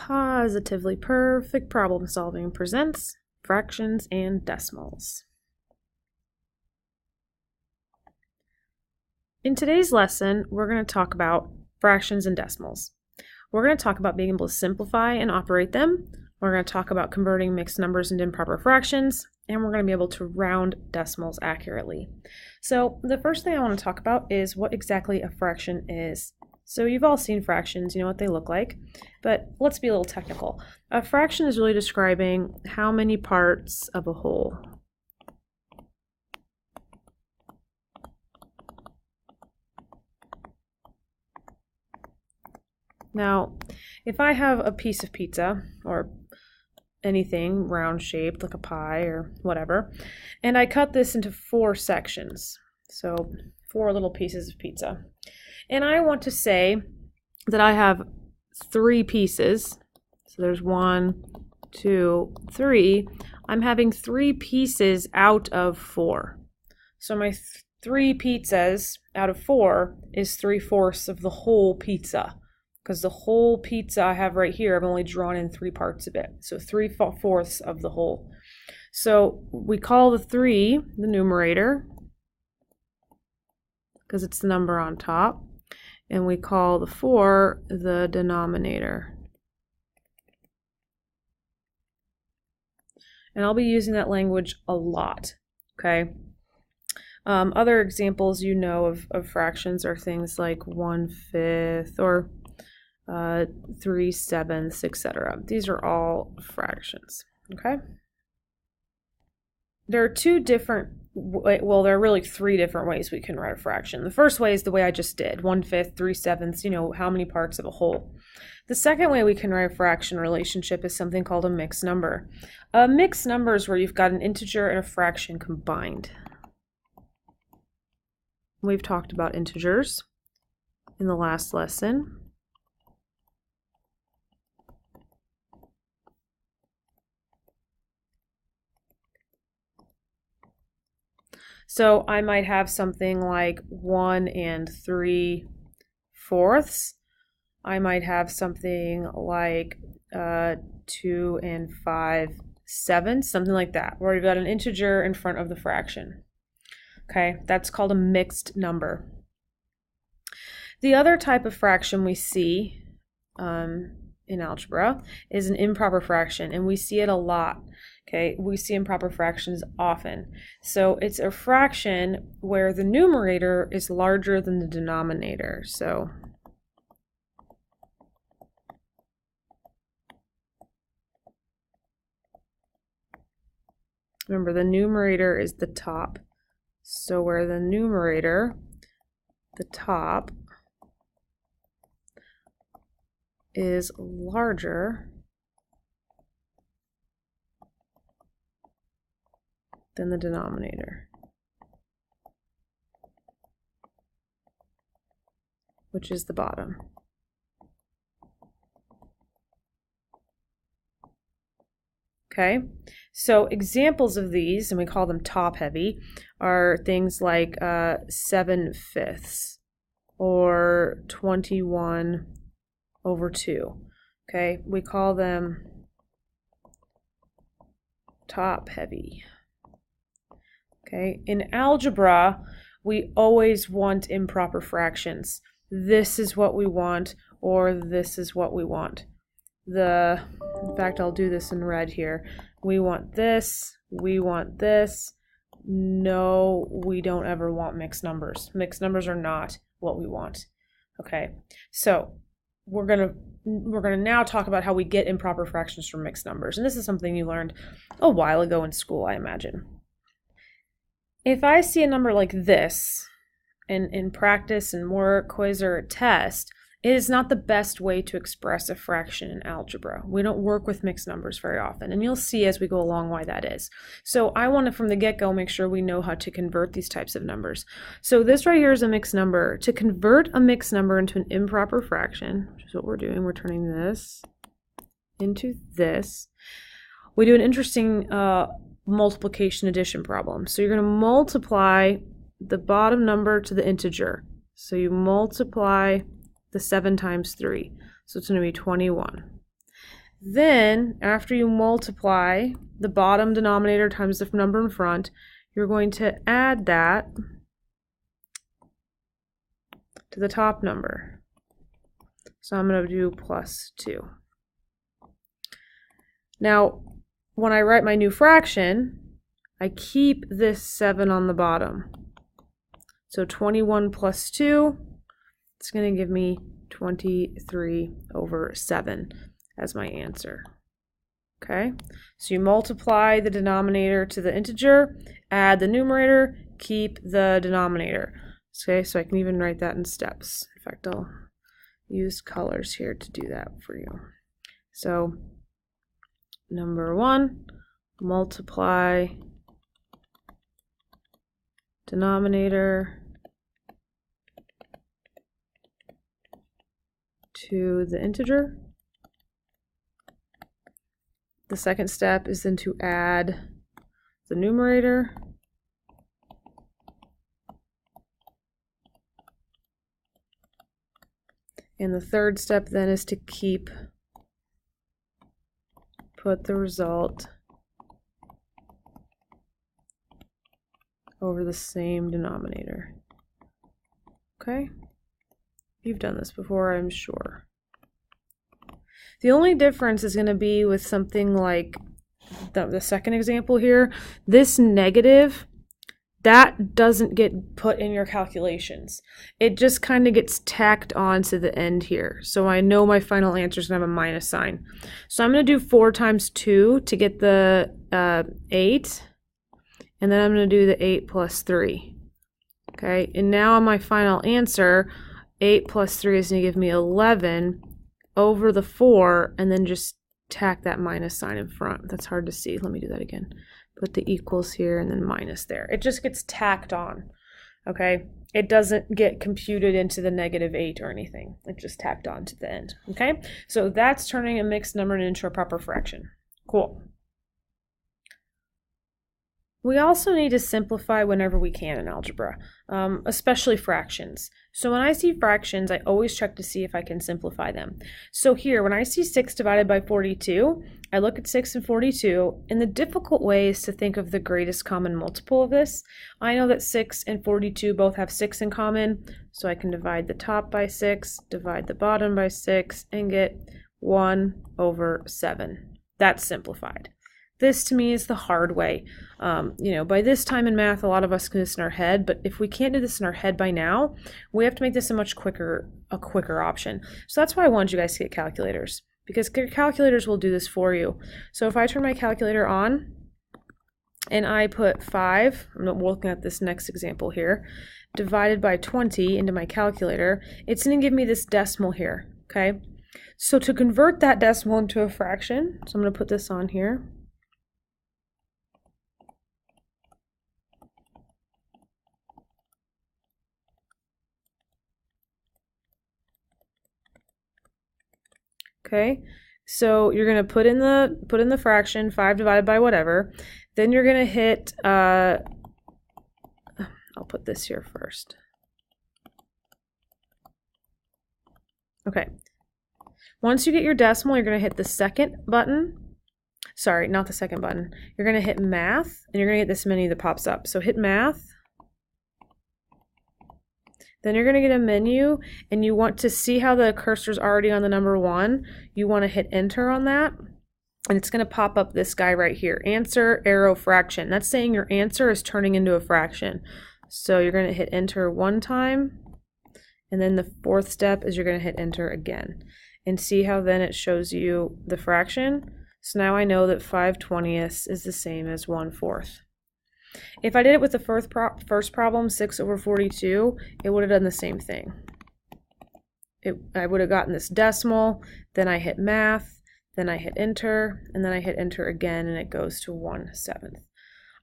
Positively Perfect Problem Solving presents fractions and decimals. In today's lesson, we're going to talk about fractions and decimals. We're going to talk about being able to simplify and operate them. We're going to talk about converting mixed numbers into improper fractions, and we're going to be able to round decimals accurately. So the first thing I want to talk about is what exactly a fraction is. So you've all seen fractions, you know what they look like, but let's be a little technical. A fraction is really describing how many parts of a whole. Now, if I have a piece of pizza, or anything round shaped like a pie or whatever, and I cut this into 4 sections, so 4 little pieces of pizza, and I want to say that I have 3 pieces, so there's 1, 2, 3, I'm having 3 pieces out of 4. So my 3 pizzas out of 4 is 3/4 of the whole pizza. Because the whole pizza I have right here, I've only drawn in 3 parts of it. So 3/4 of the whole. So we call the 3 the numerator, because it's the number on top. And we call the 4 the denominator. And I'll be using that language a lot, okay? Other examples you know of fractions are things like 1/5 or 3/7, etc. These are all fractions, okay? There are 2 different, well, there are really 3 different ways we can write a fraction. The first way is the way I just did, 1/5, 3/7, you know, how many parts of a whole. The second way we can write a fraction relationship is something called a mixed number. A mixed number is where you've got an integer and a fraction combined. We've talked about integers in the last lesson. So I might have something like 1 3/4. I might have something like 2 5/7, something like that, where you've got an integer in front of the fraction. Okay, that's called a mixed number. The other type of fraction we see in algebra is an improper fraction, and we see it a lot. Okay, we see improper fractions often. So it's a fraction where the numerator is larger than the denominator. So remember, the numerator is the top. So where the numerator, the top, is larger than the denominator, which is the bottom. Okay, so examples of these, and we call them top-heavy, are things like 7/5 or 21/2. Okay, we call them top-heavy. Okay, in algebra, we always want improper fractions. This is what we want, or this is what we want. In fact, I'll do this in red here. We want this, we want this. No, we don't ever want mixed numbers. Mixed numbers are not what we want. Okay, so we're gonna now talk about how we get improper fractions from mixed numbers. And this is something you learned a while ago in school, I imagine. If I see a number like this in practice and work, quiz, or a test, it is not the best way to express a fraction in algebra. We don't work with mixed numbers very often, and you'll see as we go along why that is. So I want to, from the get-go, make sure we know how to convert these types of numbers. So this right here is a mixed number. To convert a mixed number into an improper fraction, which is what we're doing, we're turning this into this. We do an interesting multiplication addition problem. So you're going to multiply the bottom number to the integer. So you multiply the 7 times 3. So it's going to be 21. Then, after you multiply the bottom denominator times the number in front, you're going to add that to the top number. So I'm going to do plus 2. Now, when I write my new fraction, I keep this 7 on the bottom. So 21 plus 2, it's going to give me 23/7 as my answer. Okay, so you multiply the denominator to the integer, add the numerator, keep the denominator. Okay, so I can even write that in steps. In fact, I'll use colors here to do that for you. So number 1, multiply denominator to the integer. The second step is then to add the numerator. And the third step then is to put the result over the same denominator. Okay? You've done this before, I'm sure. The only difference is going to be with something like the second example here. This negative, that doesn't get put in your calculations. It just kind of gets tacked on to the end here. So I know my final answer is going to have a minus sign. So I'm going to do 4 times 2 to get the 8. And then I'm going to do the 8 plus 3. Okay, and now on my final answer, 8 plus 3 is going to give me 11 over the 4, and then just tack that minus sign in front. That's hard to see. Let me do that again. Put the equals here and then minus there. It just gets tacked on. Okay, it doesn't get computed into the -8 or anything. It's just tacked on to the end. Okay, so that's turning a mixed number into a proper fraction. Cool. We also need to simplify whenever we can in algebra, especially fractions. So when I see fractions, I always check to see if I can simplify them. So here, when I see 6 divided by 42, I look at 6 and 42, and the difficult way is to think of the greatest common multiple of this. I know that 6 and 42 both have 6 in common, so I can divide the top by 6, divide the bottom by 6, and get 1/7. That's simplified. This to me is the hard way. By this time in math, a lot of us can do this in our head, but if we can't do this in our head by now, we have to make this a quicker option. So that's why I wanted you guys to get calculators, because calculators will do this for you. So if I turn my calculator on and I put 5, I'm not looking at this next example here, divided by 20 into my calculator, it's going to give me this decimal here, okay? So to convert that decimal into a fraction, so I'm going to put this on here. Okay, so you're going to put in the fraction 5 divided by whatever. Then you're going to hit I'll put this here first. Okay. Once you get your decimal, you're going to hit the second button. Sorry, not the second button. You're going to hit math, and you're going to get this menu that pops up. So hit math. Then you're going to get a menu, and you want to see how the cursor's already on the number 1. You want to hit enter on that, and it's going to pop up this guy right here, answer, arrow, fraction. That's saying your answer is turning into a fraction. So you're going to hit enter 1 time, and then the 4th step is you're going to hit enter again. And see how then it shows you the fraction? So now I know that 5/20 is the same as 1/4. If I did it with the first problem, 6/42, it would have done the same thing. I would have gotten this decimal, then I hit math, then I hit enter, and then I hit enter again, and it goes to 1/7.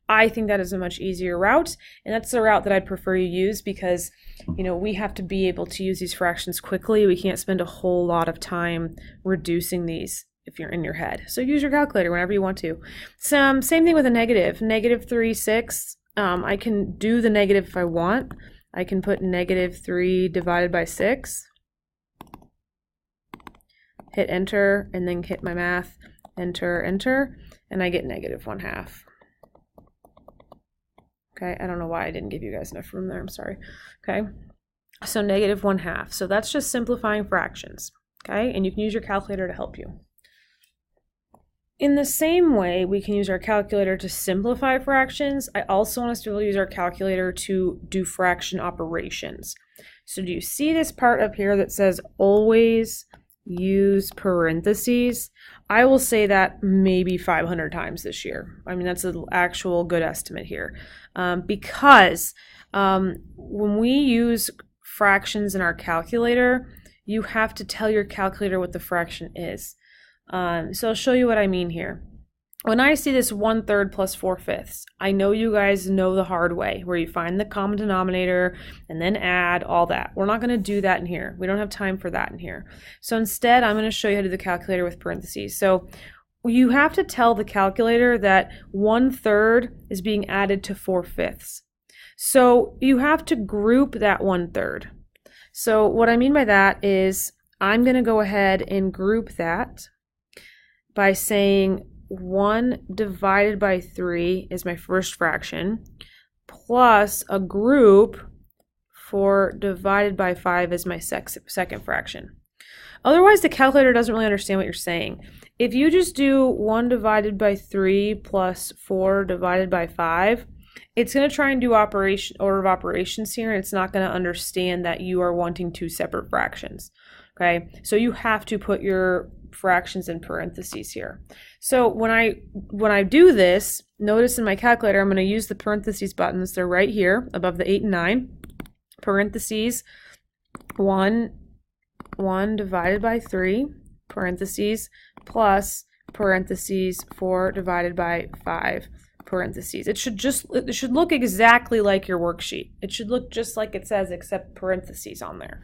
I think that is a much easier route, and that's the route that I'd prefer you use because, we have to be able to use these fractions quickly. We can't spend a whole lot of time reducing these if you're in your head. So use your calculator whenever you want to. Same thing with a negative. -3/6. I can do the negative if I want. I can put -3 divided by 6. hit enter, and then hit my math, enter, enter, and I get -1/2. Okay, I don't know why I didn't give you guys enough room there, I'm sorry. Okay, so -1/2. So that's just simplifying fractions, okay? And you can use your calculator to help you. In the same way we can use our calculator to simplify fractions, I also want us to be able to use our calculator to do fraction operations. So do you see this part up here that says always use parentheses? I will say that maybe 500 times this year. I mean, that's an actual good estimate here. Because when we use fractions in our calculator, you have to tell your calculator what the fraction is. So I'll show you what I mean here. When I see this 1/3 plus 4/5, I know you guys know the hard way, where you find the common denominator and then add all that. We're not going to do that in here. We don't have time for that in here. So instead, I'm going to show you how to do the calculator with parentheses. So you have to tell the calculator that 1/3 is being added to 4/5. So you have to group that 1/3. So what I mean by that is I'm going to go ahead and group that by saying 1 divided by 3 is my first fraction, plus a group for divided by 5 is my second fraction. Otherwise, the calculator doesn't really understand what you're saying. If you just do 1 divided by 3 plus 4 divided by 5, it's going to try and do order of operations here, and it's not going to understand that you are wanting two separate fractions. Okay, so you have to put your fractions in parentheses here. So when I do this, notice in my calculator, I'm going to use the parentheses buttons. They're right here above the 8 and 9. Parentheses 1 divided by 3, parentheses, plus parentheses 4 divided by 5, parentheses. It should look exactly like your worksheet. It should look just like it says, except parentheses on there.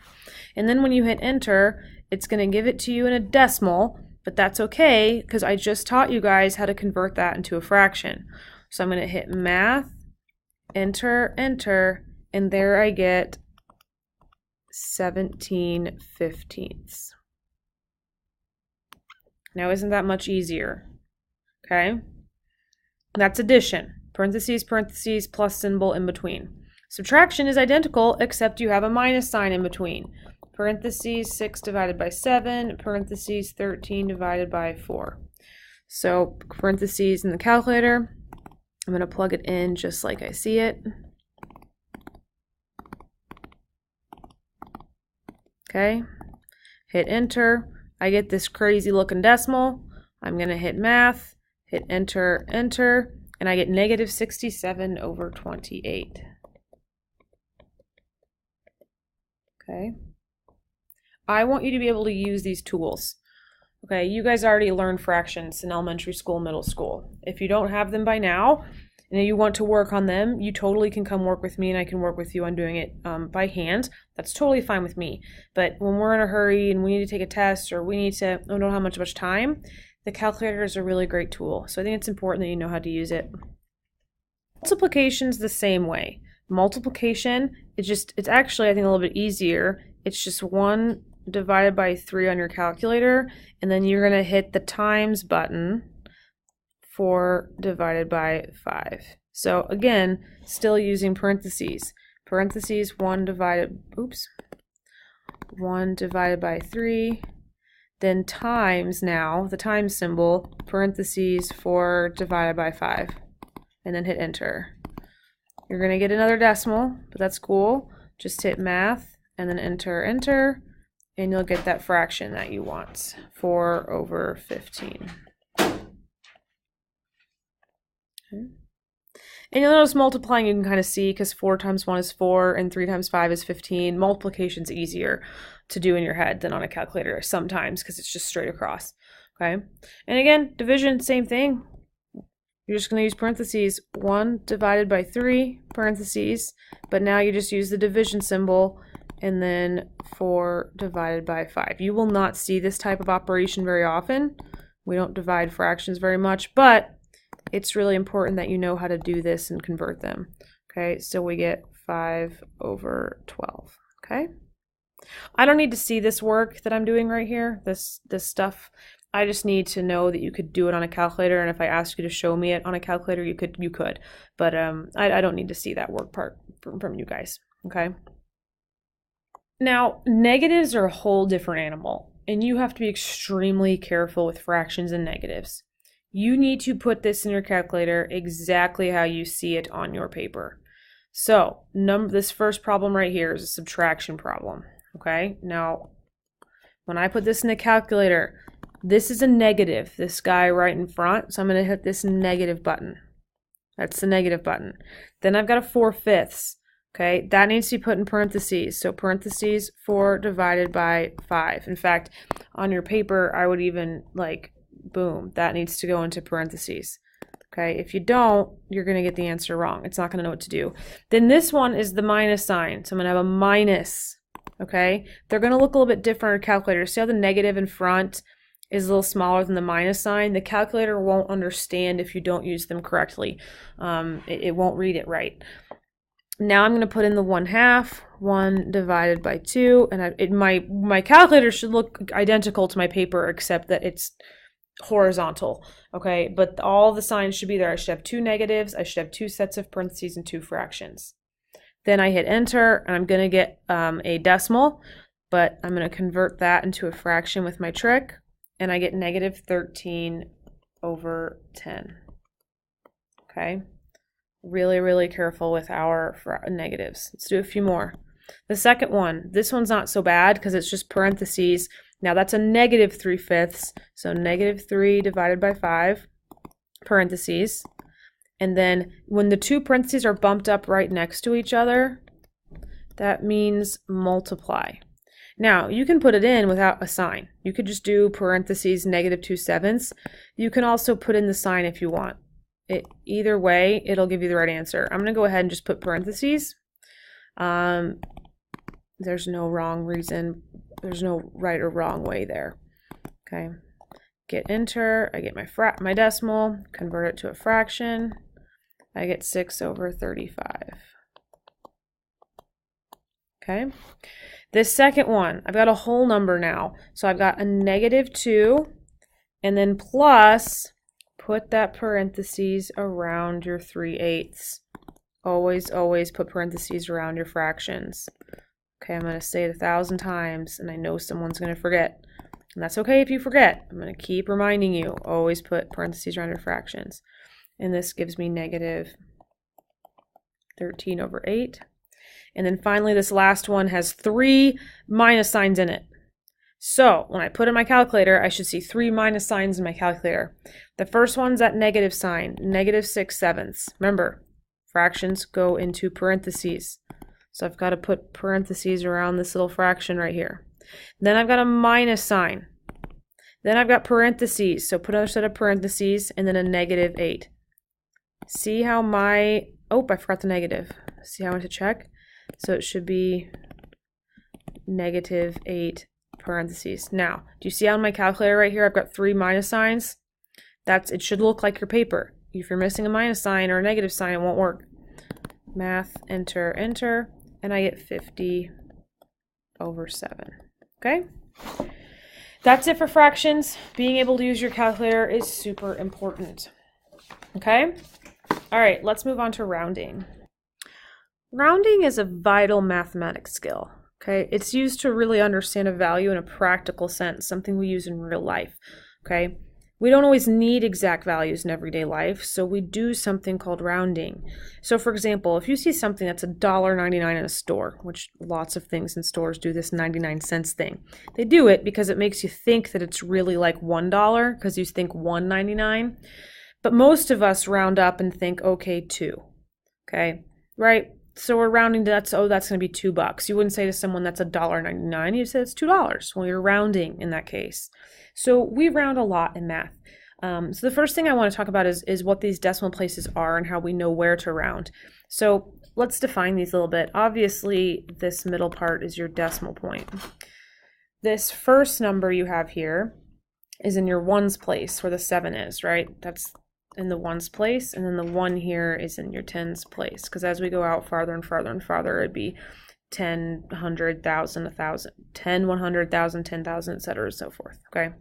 And then when you hit enter, it's going to give it to you in a decimal, but that's okay because I just taught you guys how to convert that into a fraction. So I'm going to hit math, enter, enter, and there I get 17/15. Now isn't that much easier? Okay? That's addition. Parentheses, parentheses, plus symbol in between. Subtraction is identical, except you have a minus sign in between. Parentheses 6 divided by 7, parentheses 13 divided by 4. So parentheses in the calculator, I'm going to plug it in just like I see it. Okay, hit enter. I get this crazy looking decimal. I'm going to hit math, hit enter, enter, and I get -67/28. Okay. I want you to be able to use these tools. Okay, you guys already learned fractions in elementary school, middle school. If you don't have them by now, and you want to work on them, you totally can come work with me and I can work with you on doing it by hand. That's totally fine with me. But when we're in a hurry and we need to take a test or we need to don't have much time, the calculator is a really great tool. So I think it's important that you know how to use it. Multiplication's the same way. Multiplication, it's actually, I think, a little bit easier. It's just 1 divided by 3 on your calculator, and then you're going to hit the times button for divided by 5. So again, still using parentheses. Parentheses 1 divided by 3, then times now, the times symbol, parentheses 4 divided by 5, and then hit enter. You're going to get another decimal, but that's cool. Just hit math, and then enter, enter, and you'll get that fraction that you want, 4/15. Okay. And you'll notice multiplying you can kind of see because 4 times 1 is 4 and 3 times 5 is 15. Multiplication's easier to do in your head than on a calculator sometimes because it's just straight across. Okay. And again, division, same thing. You're just going to use parentheses, 1 divided by 3, parentheses, but now you just use the division symbol and then 4 divided by 5. You will not see this type of operation very often. We don't divide fractions very much, but it's really important that you know how to do this and convert them. Okay, so we get 5/12. Okay, I don't need to see this work that I'm doing right here, this stuff. I just need to know that you could do it on a calculator, and if I asked you to show me it on a calculator, you could. But I don't need to see that work part from you guys, okay? Now, negatives are a whole different animal, and you have to be extremely careful with fractions and negatives. You need to put this in your calculator exactly how you see it on your paper. So, this first problem right here is a subtraction problem, okay? Now, when I put this in the calculator, this is a negative, this guy right in front, so I'm going to hit this negative button. That's the negative button. Then I've got a 4/5, okay? That needs to be put in parentheses, so parentheses 4 divided by 5. In fact, on your paper, I would even, like, boom, that needs to go into parentheses. Okay, if you don't, you're going to get the answer wrong. It's not going to know what to do. Then this one is the minus sign, so I'm going to have a minus, okay? They're going to look a little bit different on your calculator. See how the negative in front is a little smaller than the minus sign? The calculator won't understand if you don't use them correctly. It won't read it right. Now I'm going to put in the 1/2, 1 divided by 2, and my calculator should look identical to my paper except that it's horizontal, okay? But all the signs should be there. I should have 2 negatives, I should have 2 sets of parentheses and 2 fractions. Then I hit enter, and I'm going to get a decimal, but I'm going to convert that into a fraction with my trick, and I get -13/10. Okay? Really, really careful with our negatives. Let's do a few more. The second one, this one's not so bad because it's just parentheses. Now that's a -3/5, so -3 divided by 5, parentheses. And then when the 2 parentheses are bumped up right next to each other, that means multiply. Now, you can put it in without a sign. You could just do parentheses -2/7. You can also put in the sign if you want. Either way, it'll give you the right answer. I'm going to go ahead and just put parentheses. There's no wrong reason. There's no right or wrong way there. Okay. Get enter. I get my decimal. Convert it to a fraction. I get 6/35. Okay. This second one, I've got a whole number now. So I've got a -2, and then plus, put that parentheses around your 3/8. Always, always put parentheses around your fractions. Okay, I'm going to say it 1,000 times, and I know someone's going to forget. And that's okay if you forget. I'm going to keep reminding you, always put parentheses around your fractions. And this gives me -13/8. And then finally, this last one has 3 minus signs in it. So when I put in my calculator, I should see 3 minus signs in my calculator. The first one's that negative sign, -6/7. Remember, fractions go into parentheses. So I've got to put parentheses around this little fraction right here. Then I've got a minus sign. Then I've got parentheses. So put another set of parentheses and then a -8. See how I forgot the negative. See how I went to check? So it should be -8 parentheses. Now, do you see on my calculator right here, I've got 3 minus signs? It should look like your paper. If you're missing a minus sign or a negative sign, it won't work. Math, enter, enter, and I get 50/7. Okay? That's it for fractions. Being able to use your calculator is super important. Okay? All right, let's move on to rounding. Rounding is a vital mathematics skill. Okay, it's used to really understand a value in a practical sense, something we use in real life. Okay, we don't always need exact values in everyday life, so we do something called rounding. So for example, if you see something that's $1.99 in a store, which lots of things in stores do this 99 cents thing, they do it because it makes you think that it's really like $1 because you think $1.99. But most of us round up and think, okay, 2. Okay, right? So we're rounding to that's going to be $2. You wouldn't say to someone that's $1.99. You say it's $2. Well, you're rounding in that case. So we round a lot in math. So the first thing I want to talk about is what these decimal places are and how we know where to round. So let's define these a little bit. Obviously, this middle part is your decimal point. This first number you have here is in your ones place where the 7 is, right? That's in the ones place, and then the 1 here is in your tens place, because as we go out farther and farther and farther, it'd be 10, 100,000, 1,000, 10, 100,000, 10,000, etc., and so forth. Okay.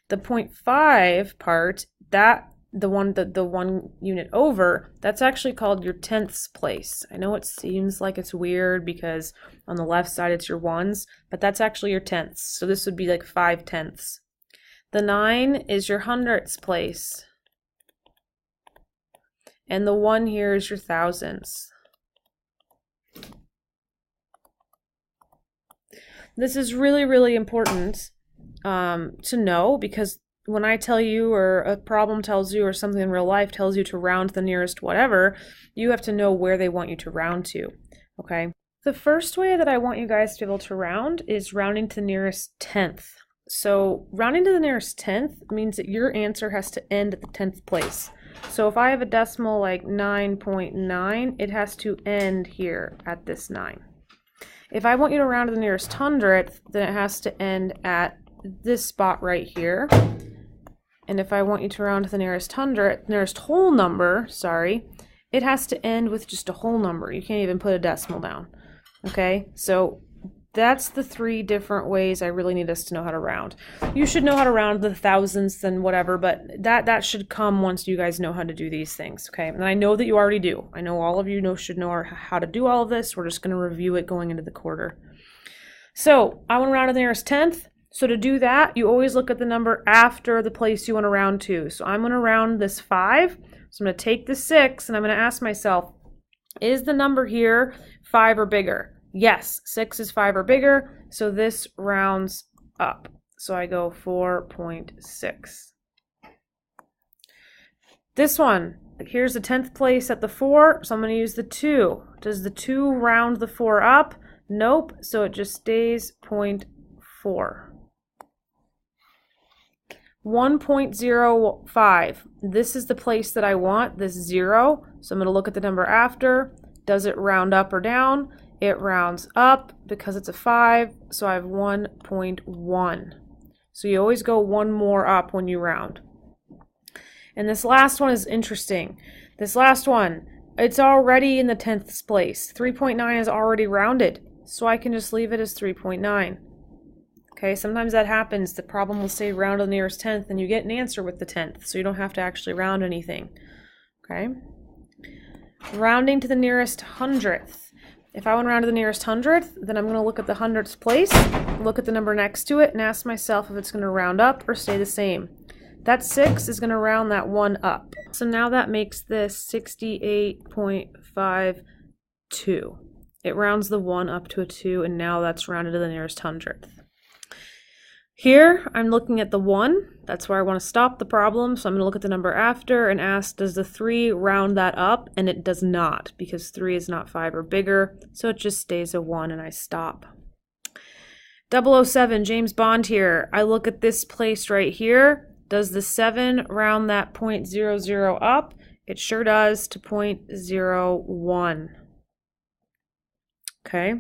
The 0.5 part, that the one unit over, that's actually called your tenths place. I know it seems like it's weird because on the left side it's your ones, but that's actually your tenths. So this would be like 5 tenths. The 9 is your hundredths place. And the 1 here is your thousands. This is really, really important to know, because when I tell you, or a problem tells you, or something in real life tells you to round the nearest whatever, you have to know where they want you to round to, okay? The first way that I want you guys to be able to round is rounding to the nearest tenth. So rounding to the nearest tenth means that your answer has to end at the 10th place. So if I have a decimal like 9.9, it has to end here at this 9. If I want you to round to the nearest hundredth, then it has to end at this spot right here. And if I want you to round to the nearest whole number, it has to end with just a whole number. You can't even put a decimal down. Okay, so that's the 3 different ways I really need us to know how to round. You should know how to round the thousands and whatever, but that should come once you guys know how to do these things, okay? And I know that you already do. I know all of you should know how to do all of this. We're just going to review it going into the quarter. So I want to round to the nearest tenth. So to do that, you always look at the number after the place you want to round to. So I'm going to round this 5. So I'm going to take the 6 and I'm going to ask myself, is the number here 5 or bigger? Yes, 6 is 5 or bigger, so this rounds up. So I go 4.6. This one, here's the 10th place at the 4, so I'm going to use the 2. Does the 2 round the 4 up? Nope, so it just stays 0.4. 1.05. This is the place that I want, this 0. So I'm going to look at the number after. Does it round up or down? It rounds up because it's a 5, so I have 1.1. So you always go one more up when you round. And this last one is interesting. This last one, it's already in the 10th place. 3.9 is already rounded, so I can just leave it as 3.9. Okay, sometimes that happens. The problem will say round to the nearest 10th, and you get an answer with the 10th, so you don't have to actually round anything. Okay? Rounding to the nearest hundredth. If I want to round to the nearest hundredth, then I'm going to look at the hundredths place, look at the number next to it, and ask myself if it's going to round up or stay the same. That 6 is going to round that 1 up. So now that makes this 68.52. It rounds the 1 up to a 2, and now that's rounded to the nearest hundredth. Here, I'm looking at the 1. That's where I want to stop the problem. So I'm going to look at the number after and ask, does the 3 round that up? And it does not, because 3 is not 5 or bigger. So it just stays a 1 and I stop. 007, James Bond here. I look at this place right here. Does the 7 round that 0.00 up? It sure does, to 0.01. Okay.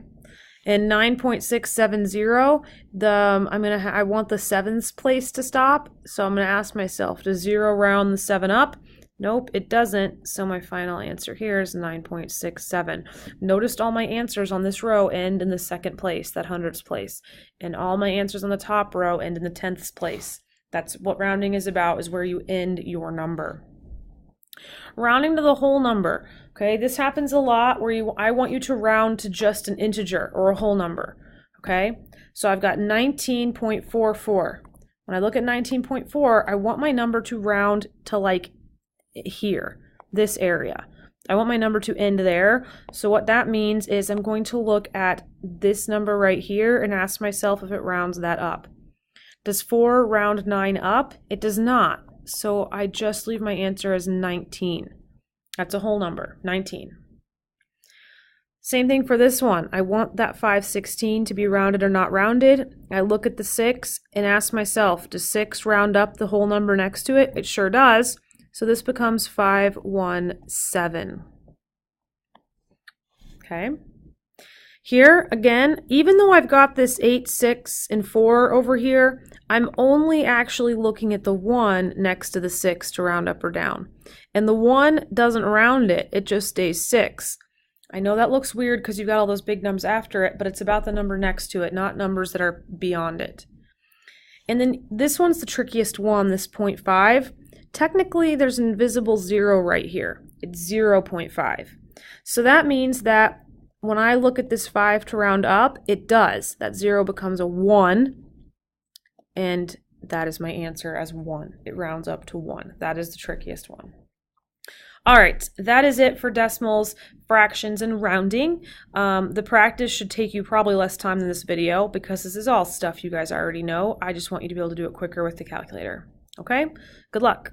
And 9.670, I want the 7's place to stop, so I'm going to ask myself, does 0 round the 7 up? Nope, it doesn't, so my final answer here is 9.67. Notice all my answers on this row end in the 2nd place, that hundredths place, and all my answers on the top row end in the 10th place. That's what rounding is about, is where you end your number. Rounding to the whole number. Okay, this happens a lot where I want you to round to just an integer or a whole number. Okay, so I've got 19.44. When I look at 19.4, I want my number to round to like here, this area. I want my number to end there. So what that means is I'm going to look at this number right here and ask myself if it rounds that up. Does 4 round 9 up? It does not. So I just leave my answer as 19. That's a whole number, 19. Same thing for this one. I want that 516 to be rounded or not rounded. I look at the 6 and ask myself, does 6 round up the whole number next to it? It sure does. So this becomes 517. Okay. Here, again, even though I've got this 8, 6, and 4 over here, I'm only actually looking at the 1 next to the 6 to round up or down. And the 1 doesn't round it, it just stays 6. I know that looks weird because you've got all those big numbers after it, but it's about the number next to it, not numbers that are beyond it. And then this one's the trickiest one, this 0.5. Technically, there's an invisible 0 right here. It's 0.5. So that means that when I look at this 5 to round up, it does. That 0 becomes a 1, and that is my answer as 1. It rounds up to 1. That is the trickiest one. All right, that is it for decimals, fractions, and rounding. The practice should take you probably less time than this video because this is all stuff you guys already know. I just want you to be able to do it quicker with the calculator. Okay? Good luck.